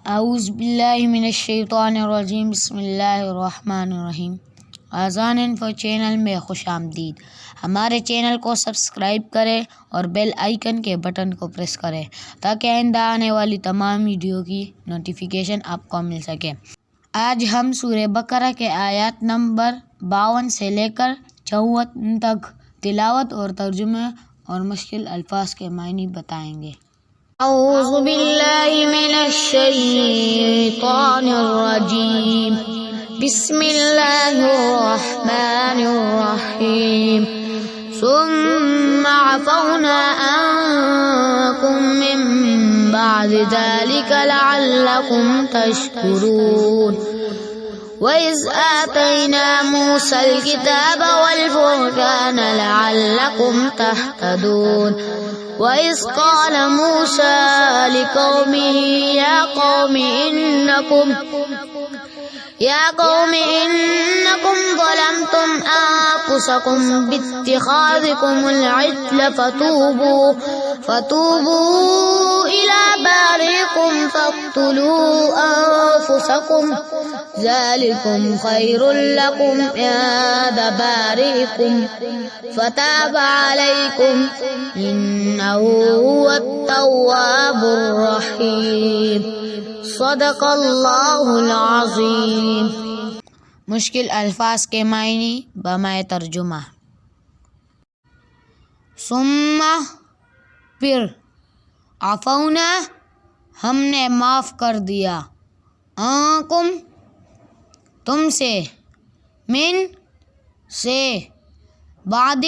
اعوذ باللہ من الشیطان الرجیم، بسم اللہ الرحمن الرحیم۔ آذان انفو چینل میں خوش آمدید۔ ہمارے چینل کو سبسکرائب کریں اور بیل آئیکن کے بٹن کو پریس کریں تاکہ آئندہ آنے والی تمام ویڈیو کی نوٹیفیکیشن آپ کو مل سکے۔ آج ہم سورہ بقرہ کے آیات نمبر 52 سے لے کر 54 تک تلاوت اور ترجمہ اور مشکل الفاظ کے معنی بتائیں گے۔ اعوذ باللہ من الشیطان الرجیم، بسم اللہ الرحمن الرحیم۔ ثم عفونا عنکم من بعد ذلک لعلکم تشکرون۔ وَإِذْ آتَيْنَا مُوسَى الْكِتَابَ وَالْفُرْقَانَ لَعَلَّكُمْ تَهْتَدُونَ۔ وَإِذْ قَالَ مُوسَى لِقَوْمِهِ يَا قَوْمِ إِنَّكُمْ ظَلَمْتُمْ أَنفُسَكُمْ بِاتِّخَاذِكُمُ الْعِجْلَ فَتُوبُوا إِلَى بَارِئِكُمْ فَاقْتُلُوا أَنفُسَكُمْ ذَلِكُمْ خَيْرٌ لَكُمْ عِندَ بَارِئِكُمْ فَتَابَ عَلَيْكُمْ إِنَّهُ هُوَ التَّوَّابُ الرَّحِيمُ۔ صدق اللہ العظیم۔ مشکل الفاظ کے معنی بمائے ترجمہ۔ ثم پھر، عفونا ہم نے معاف کر دیا، عنکم تم سے، من سے، بعد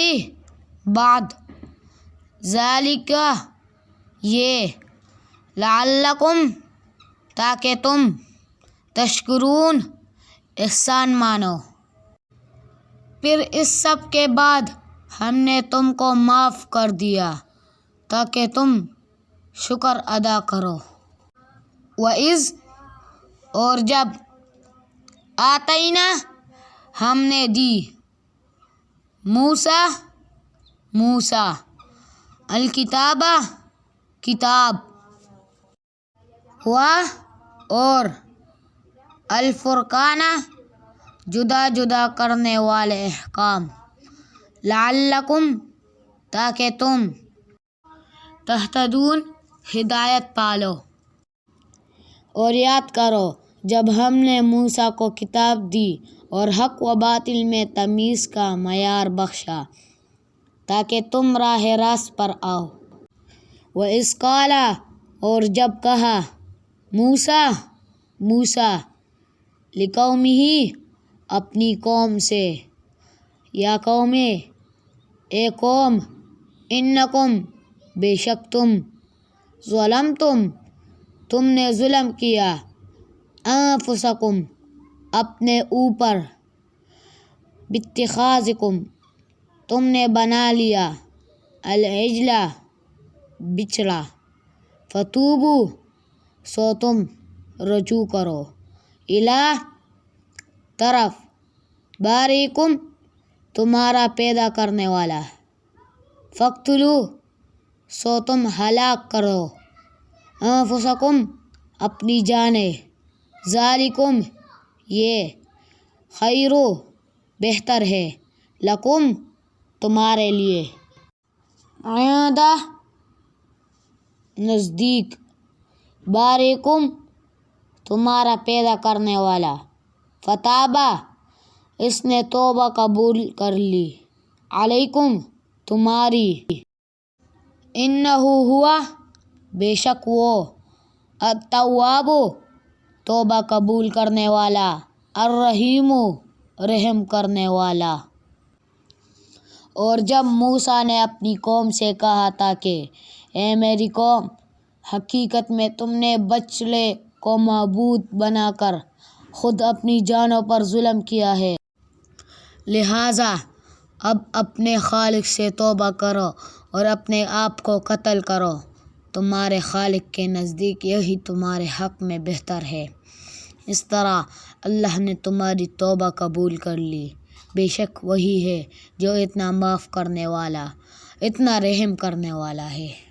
ذالک یہ، لعلکم تاکہ تم، تشکرون احسان مانو۔ پھر اس سب کے بعد ہم نے تم کو معاف کر دیا تاکہ تم شکر ادا کرو۔ وَإِذْ اور جب، آتینا ہم نے دی، موسیٰ الکتاب کتاب، اور الفرقان جدا جدا کرنے والے احکام، لعلکم تاکہ تم، تہتدون ہدایت پالو۔ اور یاد کرو جب ہم نے موسیٰ کو کتاب دی اور حق و باطل میں تمیز کا معیار بخشا تاکہ تم راہ راست پر آؤ۔ وَإِذْ قَالَ اور جب کہا، موسیٰ لِقَوْمِهِ اپنی قوم سے، یا قوم اے قوم، انکم بے شک تم، تم نے ظلم کیا، انفسکم اپنے اوپر، باتخاذکم تم نے بنا لیا، العجل بچڑا، فتوبوا سو تم رجوع کرو، الی طرف، بارئکم تمہارا پیدا کرنے والا، فاقتلوا سو تم ہلاک کرو، انفسکم اپنی جانیں، ذالکم یہ، خیر بہتر ہے، لکم تمہارے لیے، عند نزدیک، بارئکم تمہارا پیدا کرنے والا، فتاب اس نے توبہ قبول کر لی، علیکم تمہاری، انہ ہوا بے شک وہ، التواب توبہ قبول کرنے والا، الرحیم رحم کرنے والا۔ اور جب موسیٰ نے اپنی قوم سے کہا تھا کہ اے میری قوم، حقیقت میں تم نے بچڑے کو معبود بنا کر خود اپنی جانوں پر ظلم کیا ہے، لہٰذا اب اپنے خالق سے توبہ کرو اور اپنے آپ کو قتل کرو، تمہارے خالق کے نزدیک یہی تمہارے حق میں بہتر ہے۔ اس طرح اللہ نے تمہاری توبہ قبول کر لی، بے شک وہی ہے جو اتنا معاف کرنے والا، اتنا رحم کرنے والا ہے۔